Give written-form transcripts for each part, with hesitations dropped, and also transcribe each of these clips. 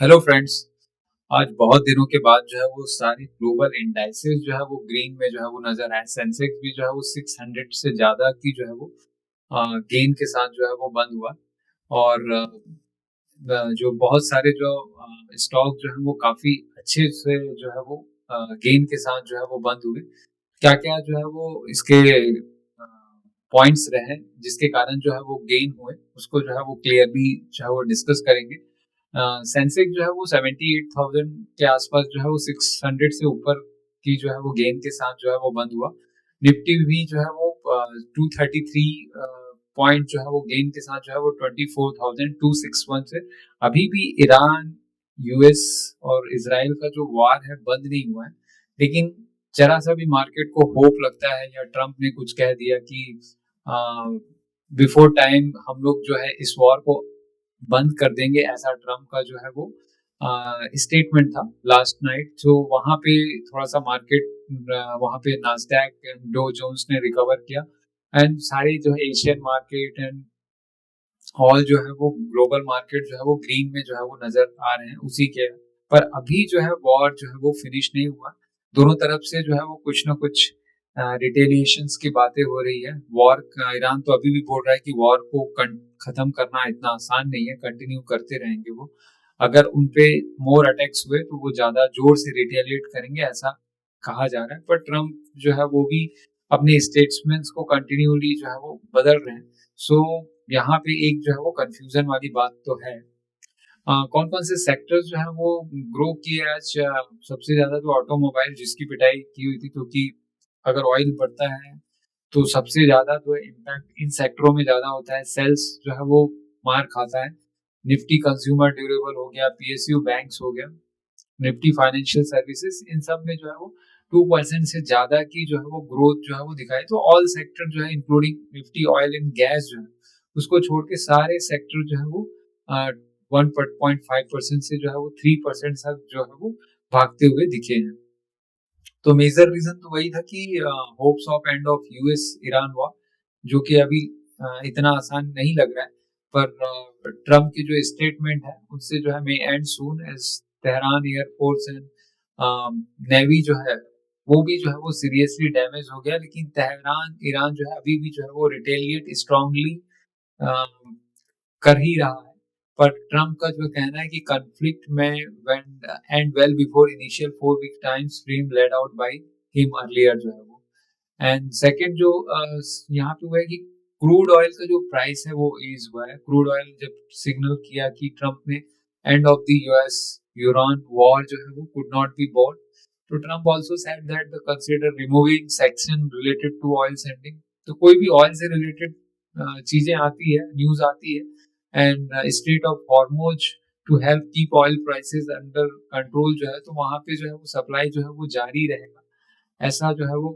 Hello friends. आज बहुत दिनों के बाद जो है वो सारी ग्लोबल इंडाइसेस जो है वो ग्रीन में जो है वो नजर आए। सेंसेक्स भी जो है वो 600 से ज्यादा की जो है वो गेन के साथ जो है वो बंद हुआ। और जो बहुत सारे जो स्टॉक जो है वो काफी अच्छे से जो है वो गेन के साथ जो है वो बंद हुए। क्या क्या जो है वो इसके पॉइंट्स रहे जिसके कारण जो है वो गेन हुए, उसको जो है वो क्लियरली जो है वो डिस्कस करेंगे। सेंसेक्स जो है वो 78,000 के आसपास जो है वो 600 से ऊपर की जो है वो गेन के साथ जो है वो बंद हुआ। निफ्टी भी जो है वो 233 पॉइंट जो है वो गेन के साथ जो है वो 24,261 से। अभी भी ईरान, यूएस और इसराइल का जो वार है बंद नहीं हुआ है, लेकिन जरा सा भी मार्केट को होप लगता है या ट्रम्प ने कुछ कह दिया कि बिफोर टाइम हम लोग जो है इस वॉर को बंद कर देंगे, ऐसा ट्रम्प का जो है वो स्टेटमेंट था लास्ट नाइट। तो वहां पे थोड़ा सा मार्केट, वहां पे नास्डैक एंड डो जोन्स ने रिकवर किया। एंड सारे जो है एशियन मार्केट एंड ऑल जो है वो ग्लोबल मार्केट जो है वो ग्रीन में जो है वो नजर आ रहे हैं उसी के। पर अभी जो है वॉर जो है वो फिनिश नहीं हुआ। दोनों तरफ से जो है वो कुछ ना कुछ रिटेलिएशंस की बातें हो रही है। वॉर, ईरान तो अभी भी बोल रहा है कि वॉर को खत्म करना इतना आसान नहीं है, कंटिन्यू करते रहेंगे वो। अगर उनपे मोर अटैक्स हुए तो वो ज्यादा जोर से रिटेलिएट करेंगे, ऐसा कहा जा रहा है। पर ट्रम्प जो है वो भी अपने स्टेटमेंट्स को कंटिन्यूली जो है वो बदल रहे हैं। सो यहाँ पे एक जो है वो कंफ्यूजन वाली बात तो है। कौन कौन से सेक्टर्स जो है वो ग्रो किए आज? सबसे ज्यादा तो ऑटोमोबाइल, जिसकी पिटाई की हुई थी, क्योंकि अगर ऑयल बढ़ता है तो सबसे ज्यादा तो इम्पैक्ट इन सेक्टरों में ज्यादा होता है। सेल्स जो है वो मार खाता है। निफ्टी कंज्यूमर ड्यूरेबल हो गया, पीएसयू बैंक्स हो गया, निफ्टी फाइनेंशियल सर्विसेज, इन सब में जो है वो 2% से ज्यादा की जो है वो ग्रोथ जो है वो दिखाई। तो ऑल सेक्टर जो है including Nifty oil and gas जो है, उसको छोड़ के सारे सेक्टर जो है वो 1.5% से जो है वो 3% तक जो है वो भागते हुए दिखे हैं। तो मेजर रीजन तो वही था कि hopes of end of US Iran war, जो कि अभी इतना आसान नहीं लग रहा है। पर ट्रम्प की जो स्टेटमेंट है उससे जो है may and soon as Tehran air force and navy जो है वो भी जो है वो सीरियसली डैमेज हो गया। लेकिन तेहरान, ईरान जो है अभी भी जो है वो रिटेलिएट स्ट्रांगली कर ही रहा है। पर ट्रम्प का जो कहना है कि कॉन्फ्लिक्ट में went and well before initial 4 week time frame laid out by him earlier जो है वो। एंड सेकंड जो यहाँ पे हुआ है कि क्रूड ऑयल का जो प्राइस है वो ईज हुआ है। क्रूड ऑयल जब सिग्नल किया कि ट्रम्प ने end of the US Iran war जो है वो कुड नॉट बी बोर्ड, तो Trump also said that the consider removing section related to oil sending. तो कोई भी ऑयल से रिलेटेड चीजें आती है, न्यूज आती है, and state of Hormuz to help keep oil prices under control जो है, तो वहां पे जो है वो सप्लाई जो है वो जारी रहेगा, ऐसा जो है वो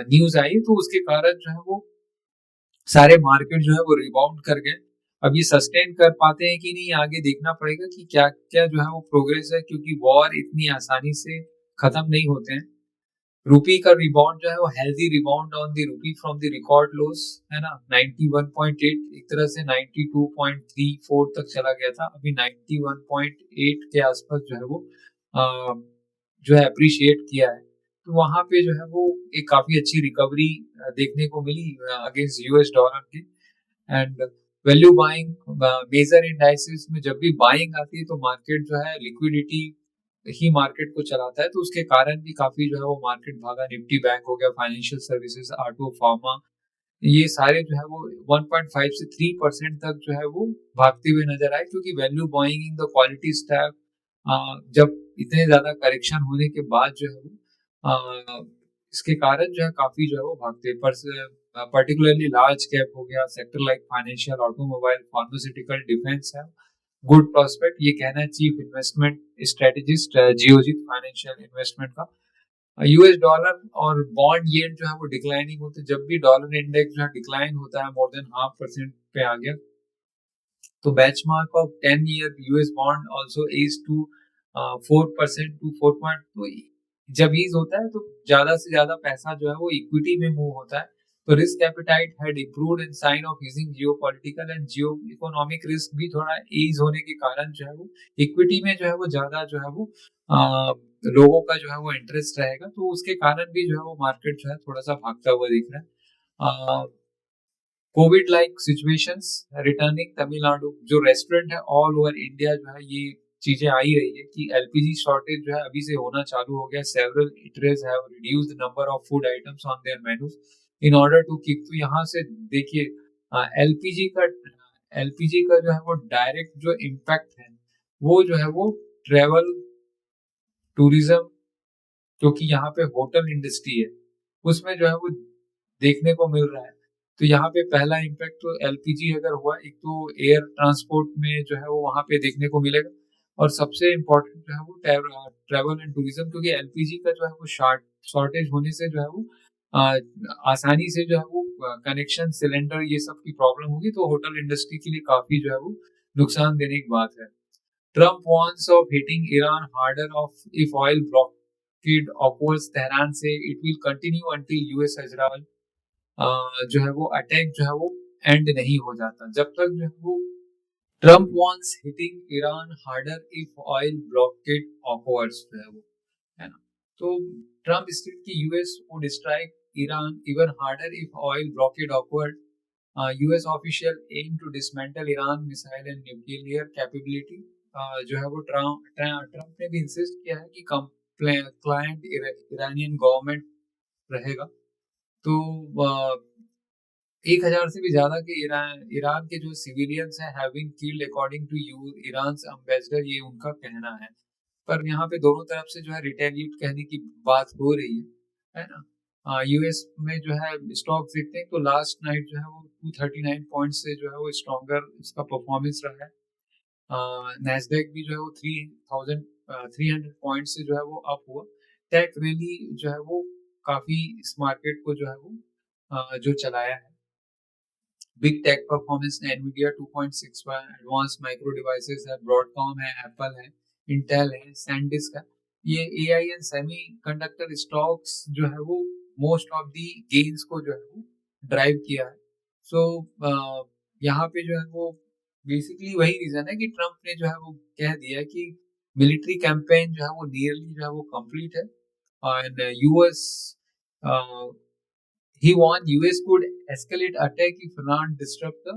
न्यूज आई। तो उसके कारण जो है वो सारे मार्केट जो है वो रिबाउंड कर गए। अब ये सस्टेन कर पाते हैं कि नहीं, आगे देखना पड़ेगा कि क्या क्या जो है वो प्रोग्रेस है, क्योंकि वॉर इतनी आसानी से खत्म नहीं होते हैं। रूपी का रिबाउंड जो है वो healthy rebound on the rupee from the record loss है ना, 91.8 एक तरह से 92.34 तक चला गया था, अभी 91.8 के आसपास जो है वो जो है अप्रिशिएट किया है। तो वहां पे जो है वो एक काफी अच्छी रिकवरी देखने को मिली अगेंस्ट यूएस डॉलर के। And value buying, major indices में जब भी बाइंग आती है तो मार्केट जो है लिक्विडिटी ही मार्केट को चलाता है, तो उसके कारण भी काफी जो है वो मार्केट भागा। निफ्टी बैंक हो गया, फाइनेंशियल सर्विसेज, ऑटो, फार्मा, ये सारे जो है वो 1.5 से 3% तक जो है वो भागते हुए नजर आए, क्योंकि value buying in the quality stock जब इतने ज्यादा करेक्शन होने के बाद जो है वो इसके कारण जो है काफी जो है वो भागते। पर पर्टिकुलरली लार्ज कैप हो गया, sector like financial, automobile, pharmaceutical, defence है गुड प्रोस्पेक्ट, ये कहना है chief investment strategist Geojit financial investment का। यूएस डॉलर और बॉन्ड यील्ड जो है वो डिक्लाइनिंग होते, जब भी डॉलर इंडेक्स जो है डिक्लाइन होता है मोर देन 0.5% पे आ गया, तो benchmark of 10 year US bond also is to 4% to 4.2। जब ईज होता है तो ज्यादा से ज्यादा पैसा जो है वो इक्विटी में मूव होता है, तो risk appetite had improved in sign of easing geopolitical and geo economic risk भी थोड़ा ईज होने के कारण जो है वो इक्विटी में जो है वो ज्यादा जो है वो लोगों का जो है वो इंटरेस्ट रहेगा, तो उसके कारण भी जो है वो मार्केट जो है थोड़ा सा भागता हुआ दिख रहा है। Covid like situations returning Tamil Nadu, जो रेस्टोरेंट है ऑल ओवर इंडिया जो है ये चीजें आ ही रही है कि एलपीजी शॉर्टेज जो है अभी से होना चालू हो गया। Several eateries have reduced number of food items on their menus in order to keep. तो यहाँ से देखिए एलपीजी का जो है वो डायरेक्ट जो इम्पैक्ट है वो जो है वो ट्रेवल टूरिज्म, क्योंकि यहाँ पे होटल इंडस्ट्री है उसमें जो है वो देखने को मिल रहा है। तो यहाँ पे पहला इम्पैक्ट तो एलपीजी अगर हुआ, एक तो एयर ट्रांसपोर्ट में जो है वो वहाँ पे देखने को मिलेगा, और सबसे इम्पोर्टेंट जो है वो ट्रैवल एंड टूरिज्म, क्योंकि एलपीजी का जो है वो शॉर्टेज होने से जो है वो आ, आसानी से जो है वो कनेक्शन सिलेंडर ये सब की प्रॉब्लम होगी, तो होटल इंडस्ट्री के लिए काफी जो है वो नुकसान देने की बात है। Trump warns of hitting Iran harder of if oil blockade occurs. Tehran से it will continue until US Israel जो है वो अटैक जो है वो एंड नहीं हो जाता, जब तक जो है वो Trump wants hitting Iran harder if oil blockade occurs जो है वो, है ना। तो ट्रम्प स्टेट की US would strike Iran even harder if oil blockade occurred. US official aim to dismantle Iran missile and nuclear capability. जो है वो ट्रम्प ने भी इंसिस्ट किया है कि क्लाइंट ईरानियन गवर्नमेंट रहेगा। तो 1000 से भी ज्यादा के ईरान के जो सिविलियंस हैं have been killed according to Iran ambassador, ये उनका कहना है। पर यहाँ पे दोनों तरफ से जो है रिटेलिएट कहने की बात हो रही है ना। यूएस में जो है स्टॉक देखते हैं तो लास्ट नाइट जो है वो 239 पॉइंट से जो है वो स्ट्रॉन्गर इसका परफॉर्मेंस रहा है। नैस्डैक भी जो है वो 300 पॉइंट से जो है वो अप हुआ। टेक रैली जो है वो काफी इस मार्केट को जो है वो जो चलाया है। बिग टेक परफॉर्मेंस ने एनवीडिया 2.61, एडवांस माइक्रो डिवाइसेस है, ब्रॉडकॉम है, एप्पल है, इंटेल है, सैंडिस्क है। ये AI and semi conductor stocks जो है वो मोस्ट ऑफ दी गेन्स को जो है वो ड्राइव किया है। सो यहाँ पे जो है वो बेसिकली वही रीजन है कि ट्रम्प ने जो है वो कह दिया कि मिलिट्री कैंपेन जो है वो नियरली जो है वो कंप्लीट है, and US he warned US could escalate attack if Iran disrupt the,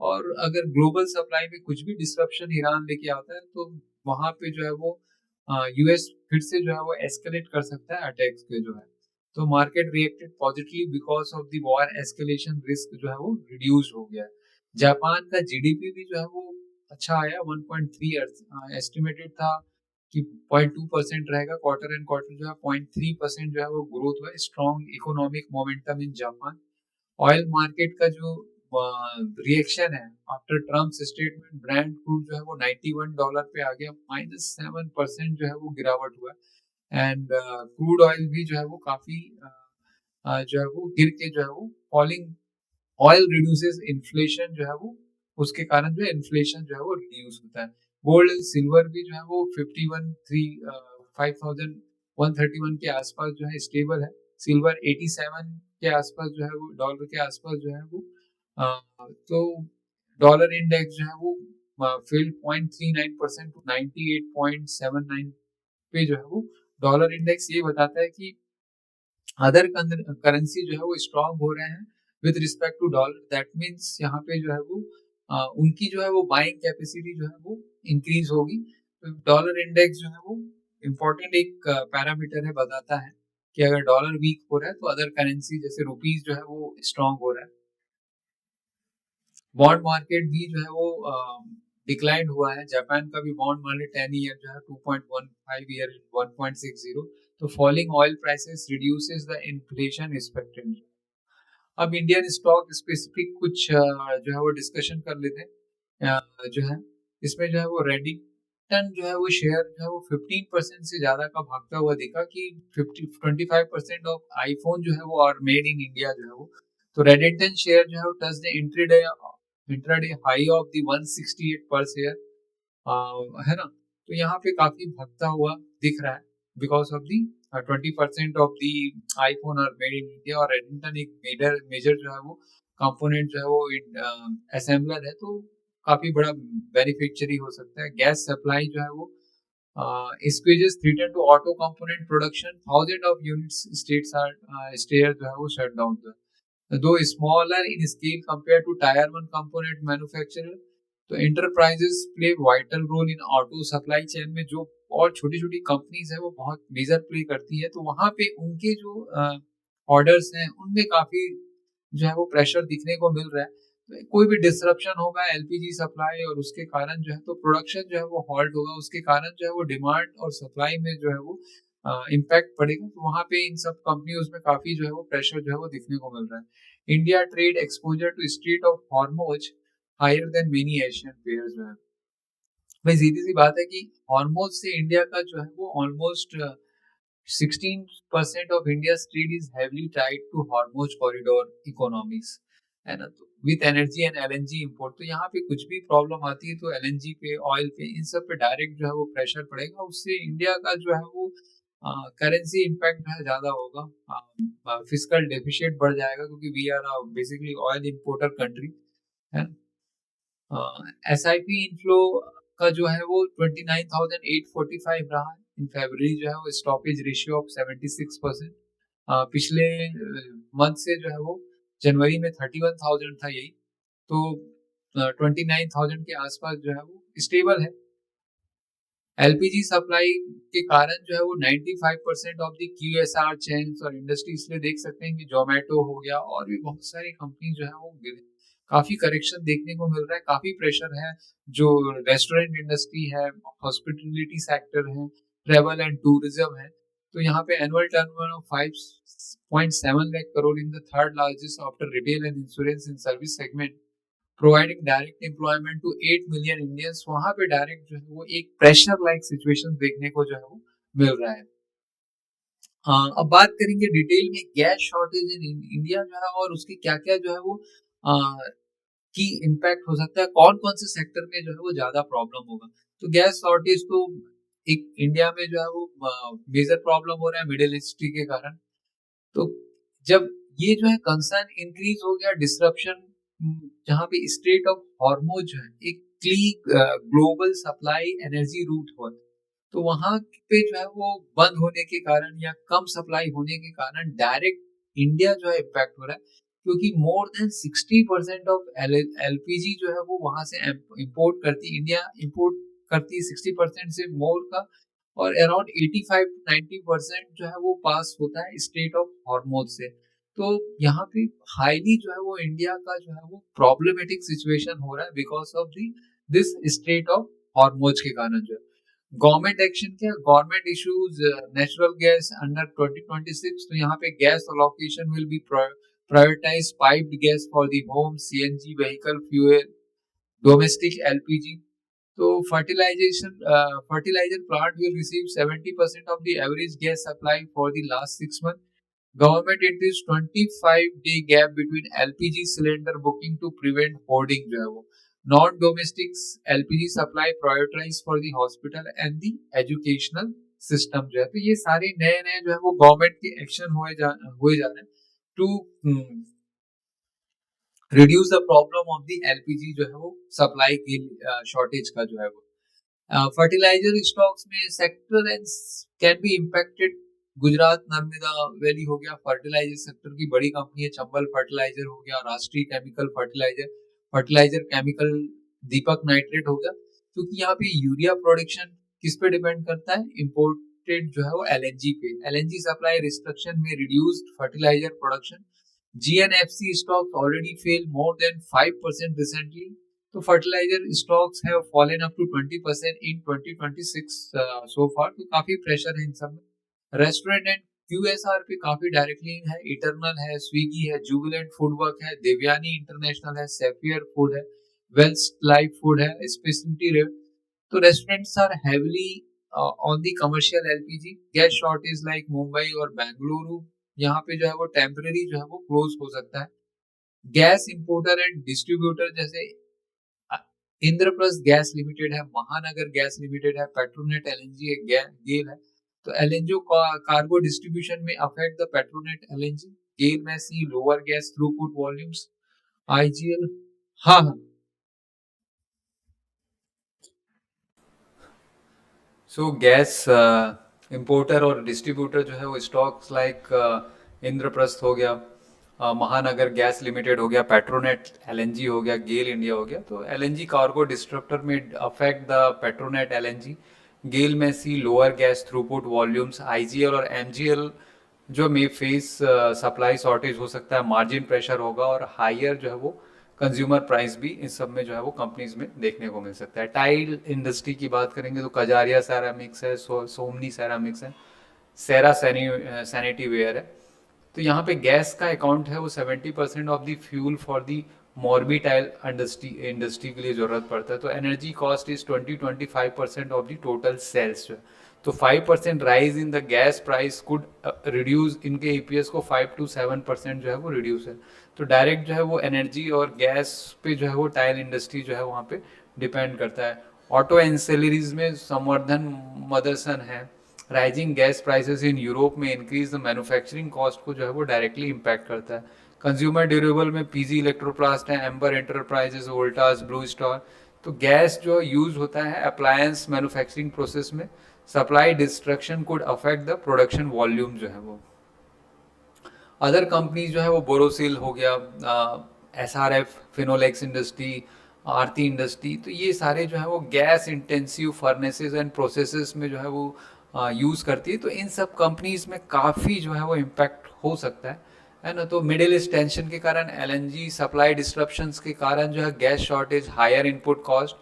और अगर ग्लोबल सप्लाई में कुछ भी डिसरप्शन ईरान लेके आता है तो वहां पे जो है वो यूएस फिर से जो है वो एस्केलेट कर सकता है अटैक्स के जो है। तो market reacted positively because of the war escalation, risk जो है वो रिड्यूस हो गया। जापान का जीडीपी भी जो है वो अच्छा आया, 1.3 एस्टिमेटेड था कि 0.2% रहेगा, क्वार्टर एंड क्वार्टर जो है 0.3% जो है वो ग्रोथ हुआ। Strong economic momentum in Japan. Oil market का जो रिएक्शन है after Trump statement, brand crude जो है वो $91 पे आ गया, -7% जो है वो गिरावट हुआ। एंड क्रूड ऑयल भी जो है वो काफी जो है वो गिर के जो है वो फॉलिंग। ऑयल रिड्यूसेस इन्फ्लेशन जो है वो, उसके कारण जो है इन्फ्लेशन जो है वो रिड्यूस होता है। गोल्ड सिल्वर भी जो है वो 5131 के आसपास जो है स्टेबल है। सिल्वर 87 के आसपास जो है वो, डॉलर के आसपास जो है वो तो डॉलर इंडेक्स जो है वो फेल 0.39% टू 98.79 पे जो है वो। डॉलर इंडेक्स ये बताता है कि अदर करेंसी जो है वो स्ट्रांग हो रहे हैं with respect to dollar. That means यहाँ पे जो है वो उनकी जो है वो बाइंग कैपेसिटी जो है वो इंक्रीज होगी। तो डॉलर इंडेक्स जो है वो इम्पोर्टेंट एक पैरामीटर है, बताता है कि अगर डॉलर वीक हो रहा है तो अदर करेंसी जैसे रुपीज जो है वो स्ट्रांग हो रहा है। बॉन्ड मार्केट भी जो है वो डिक्लाइन हुआ है। जापान का भी बॉन्ड मार्केट 10 ईयर जो है 2.15 ईयर 1.60। तो falling oil prices reduces the inflation expected. अब इंडियन स्टॉक स्पेसिफिक कुछ जो है वो डिस्कशन कर लेते हैं। जो है इसमें जो है वो रेडिंगटन जो है वो शेयर जो है वो 15% से ज्यादा का भागता हुआ दिखा कि 25% ऑफ आईफोन जो है वो और मेड इन इंडिया जो है वो। तो रेडिंगटन शेयर जो है वो touch the intraday high of the 168 पर शेयर, है ना। तो यहाँ पे काफी भागता हुआ दिख रहा है because of the 20% of the iPhone are made in India, और रेडिंगटन एक मेजर जो है वो कंपोनेंट जो है वो असेंबलर है, तो काफी बड़ा बेनिफिशियरी हो सकता है। गैस सप्लाई जो है वो squeezes threaten to auto component production, thousands of units states are stayers जो है वो shut down जो है, though smaller in scale compared to tier 1 component manufacturer। तो enterprises play vital role in auto supply chain में, जो और छोटी छोटी कंपनीज है वो बहुत मेजर प्ले करती है, तो वहां पे उनके जो ऑर्डर्स हैं उनमें काफी जो है वो प्रेशर दिखने को मिल रहा है। तो कोई भी डिसरप्शन होगा एलपीजी सप्लाई और उसके कारण जो है तो प्रोडक्शन जो है वो हॉल्ट होगा, उसके कारण जो है वो डिमांड और सप्लाई में जो है वो इम्पैक्ट पड़ेगा, तो वहां पे इन सब कंपनियों में काफी जो है वो प्रेशर जो है वो दिखने को मिल रहा है। India trade exposure to strait of Hormuz higher than many Asian peers जो है। भाई सीधी सी बात है कि हॉर्मोज से इंडिया का जो है वो almost 16% of India trade is heavily tied to Hormuz corridor economics, है ना। तो with energy and LNG import, तो यहाँ पे कुछ भी प्रॉब्लम आती है तो एलएनजी पे, ऑयल पे, इन सब पे डायरेक्ट जो है वो प्रेशर पड़ेगा, उससे इंडिया का जो है वो करेंसी इम्पैक्ट जो है ज्यादा होगा, फिजिकल डेफिशिएट बढ़ जाएगा, क्योंकि we are basically oil importer country है। एसआईपी इनफ्लो का जो है वो 29,845 रहा है इन फरवरी, जो है वो स्टॉपेज रेशियो ऑफ 76%। पिछले मंथ से जो है वो जनवरी में 31,000 था यही, तो 29,000 के आसपास जो है वो स्टेबल है। एलपीजी सप्लाई के कारण जो है वो 95% ऑफ द क्यूएसआर चेन्स और इंडस्ट्री, इसलिए देख सकते हैं कि जोमेटो हो गया और भी बहुत सारी कंपनी जो है वो काफी करेक्शन देखने को मिल रहा है, काफी प्रेशर है। जो रेस्टोरेंट इंडस्ट्री है, हॉस्पिटलिटी सेक्टर है, ट्रेवल एंड टूरिज्म है, तो यहाँ पे annual turnover of 5.7 lakh crore in the third largest after retail and insurance in service segment, providing direct employment to 8 million Indians. वहां पे डायरेक्ट जो है वो एक प्रेशर लाइक सिचुएशन देखने को जो है वो मिल रहा है। अब बात करेंगे डिटेल में गैस शॉर्टेज इन इंडिया जो है और उसके क्या क्या जो है वो की इम्पैक्ट हो सकता है, कौन कौन से सेक्टर में जो है वो ज्यादा प्रॉब्लम होगा। तो गैस शॉर्टेज तो एक इंडिया में जो है वो मेजर प्रॉब्लम हो रहा है मिडिल ईस्ट के कारण। तो जब ये जो है कंसर्न इंक्रीज हो गया, डिसरप्शन जहाँ पे स्ट्रेट ऑफ हॉर्मोज जो है एक ग्लोबल सप्लाई एनर्जी रूट हो, तो वहां पे जो है वो बंद होने के कारण या कम सप्लाई होने के कारण डायरेक्ट इंडिया जो है इम्पैक्ट हो रहा है, क्योंकि मोर देन 60% ऑफ एलपीजी जो है वो वहां से इंपोर्ट करती, इंडिया इंपोर्ट करती 60% से मोर का, और अराउंड 85-90% जो है वो पास होता है स्टेट ऑफ हॉर्मोज से। तो यहाँ पे हाईली जो है वो इंडिया का जो है वो प्रॉब्लमेटिक सिचुएशन हो रहा है because of this state of Hormuz के कारण। जो गवर्नमेंट एक्शन क्या, government issues natural gas under 2026, तो यहाँ पे gas allocation will be prioritize piped gas for the home, CNG vehicle fuel, domestic LPG. तो fertilizer plant will receive 70% of the average gas supply for the last 6 months. Government introduced 25-day gap between LPG cylinder booking to prevent hoarding जो है वो। Non domestic LPG supply prioritize for the hospital and the educational system जो है। तो ये सारे नए नए जो है वो गवर्नमेंट के एक्शन हुए जा रहे हैं to reduce the problem of the LPG जो है वो सप्लाई की शॉर्टेज का जो है वो। फर्टिलाइजर स्टॉक्स में sector and can be impacted. Gujarat Narmada valley हो गया, फर्टिलाइजर सेक्टर की बड़ी कंपनी है, चंबल फर्टिलाइजर हो गया, राष्ट्रीय केमिकल फर्टिलाइजर केमिकल, दीपक नाइट्रेट हो गया, क्योंकि यहाँ पे यूरिया प्रोडक्शन किस पे डिपेंड करता है, इम्पोर्टेड जो है वो एलएनजी पे। एलएनजी सप्लाई रिस्ट्रिक्शन में reduced fertilizer production. GNFC stocks already fell more than 5% recently. तो fertilizer stocks have fallen up to 20% in 2026 so far. तो काफी प्रेशर है इन सब में। रेस्टोरेंट एंड QSR पे काफी डायरेक्टली है, इटरनल है, स्विगी है, जुबिलेंट फूडवर्क है, देवयानी इंटरनेशनल है, सेफियर फूड है, वेल्स लाइफ फूड है, स्पेशलिटी रेट। तो restaurants are heavily on the commercial LPG. Gas shortage like Mumbai और बेंगलुरु, यहाँ पे जो है वो टेम्पररी जो है वो क्लोज हो सकता है। गैस इंपोर्टर एंड डिस्ट्रीब्यूटर जैसे इंद्रप्रस्थ गैस लिमिटेड है, महानगर गैस लिमिटेड है, पेट्रोनेट एलएनजी गेल है, तो एलएनजी कार्गो डिस्ट्रीब्यूशन में affect the Petronet LNG, GAIL में see lower gas throughput volumes, IGL. हाँ हाँ। सो गैस इंपोर्टर और डिस्ट्रीब्यूटर जो है वो स्टॉक्स लाइक इंद्रप्रस्थ हो गया, महानगर गैस लिमिटेड हो गया, पेट्रोनेट एलएनजी हो गया, गेल इंडिया हो गया। तो एलएनजी कार्गो डिस्ट्रप्टर में affect the Petronet LNG, GAIL में see lower gas throughput volumes, IGL और एमजीएल जो मे फेस सप्लाई शॉर्टेज हो सकता है, मार्जिन प्रेशर होगा और हायर जो है वो कंज्यूमर प्राइस भी इन सब में जो है वो कंपनीज में देखने को मिल सकता है। टाइल इंडस्ट्री की बात करेंगे तो कजारिया सैरामिक्स है, सोमनी सैरामिक्स है, सेरा सैनिटी वेयर है। तो यहाँ पे गैस का अकाउंट है वो 70% of the fuel for the मॉर्बिटाइल इंडस्ट्री के लिए जरूरत पड़ता है। तो energy cost is 20-25% of the total sales जो है। तो 5% rise in the gas price could reduce इनके ईपीएस को 5-7% जो है वो रिड्यूस है। तो डायरेक्ट जो है वो एनर्जी और गैस पे जो है वो टाइल इंडस्ट्री जो है वहाँ पे डिपेंड करता है। ऑटो एंसेलरीज में संवर्धन मदरसन है। Rising gas prices in Europe में इंक्रीज द मैन्युफैक्चरिंग कॉस्ट को जो है वो डायरेक्टली इम्पैक्ट करता है। कंज्यूमर ड्यूरेबल में पीजी इलेक्ट्रोप्लास्ट है, amber enterprises, Voltas, blue star. तो गैस जो यूज होता है अप्लायंस मैन्युफैक्चरिंग प्रोसेस में, supply destruction could affect the production volume जो है वो। अदर कंपनीज जो है वो बोरोसिल हो गया, एसआरएफ, फिनोलेक्स इंडस्ट्री, आरती इंडस्ट्री। तो ये सारे जो है वो gas intensive furnaces and processes में जो है वो यूज़ करती है। तो इन सब कंपनीज में काफ़ी जो है वो इम्पैक्ट हो सकता है ना। तो मिडिल ईस्ट टेंशन के कारण, एलएनजी सप्लाई डिस्ट्रप्शंस के कारण जो है gas shortage, higher input cost,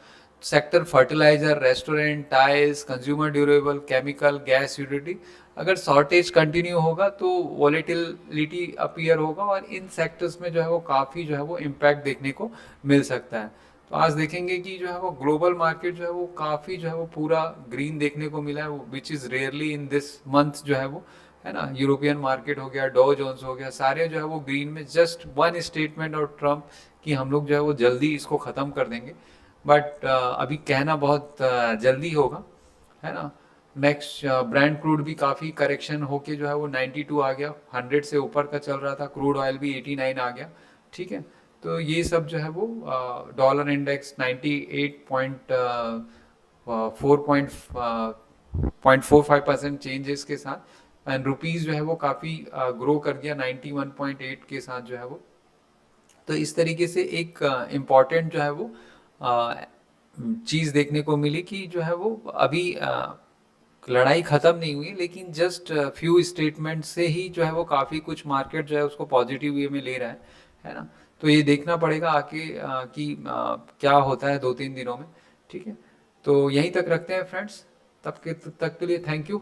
sector fertilizer, restaurant, tiles, consumer durable, chemical, gas utility, अगर शॉर्टेज कंटिन्यू होगा तो वॉलेटिलिटी अपीयर होगा और इन सेक्टर्स में जो है वो काफ़ी जो है वो इम्पैक्ट देखने को मिल सकता है। तो आज देखेंगे कि जो है वो ग्लोबल मार्केट जो है वो काफ़ी जो है वो पूरा ग्रीन देखने को मिला है, which is rarely in this month जो है वो, है ना। यूरोपियन मार्केट हो गया, डॉ जोन्स हो गया, सारे जो है वो ग्रीन में। जस्ट वन स्टेटमेंट और ट्रम्प कि हम लोग जो है वो जल्दी इसको ख़त्म कर देंगे, बट अभी कहना बहुत जल्दी होगा, है ना। नेक्स्ट ब्रांड क्रूड भी काफ़ी करेक्शन होके जो है वो 92 आ गया, 100 से ऊपर का चल रहा था। क्रूड ऑयल भी 89 आ गया, ठीक है। तो ये सब जो है वो डॉलर इंडेक्स 98.45% चेंजेस के साथ, एंड रुपीज़ जो है वो काफ़ी ग्रो कर गया 91.8 के साथ जो है वो। तो इस तरीके से एक इम्पॉर्टेंट जो है वो चीज़ देखने को मिली कि जो है वो अभी लड़ाई ख़त्म नहीं हुई, लेकिन जस्ट फ्यू स्टेटमेंट से ही जो है वो काफ़ी कुछ मार्केट जो है उसको पॉजिटिव वे में ले रहा है ना। तो ये देखना पड़ेगा आके कि क्या होता है 2-3 दिनों में, ठीक है। तो यहीं तक रखते हैं फ्रेंड्स, तब के लिए थैंक यू।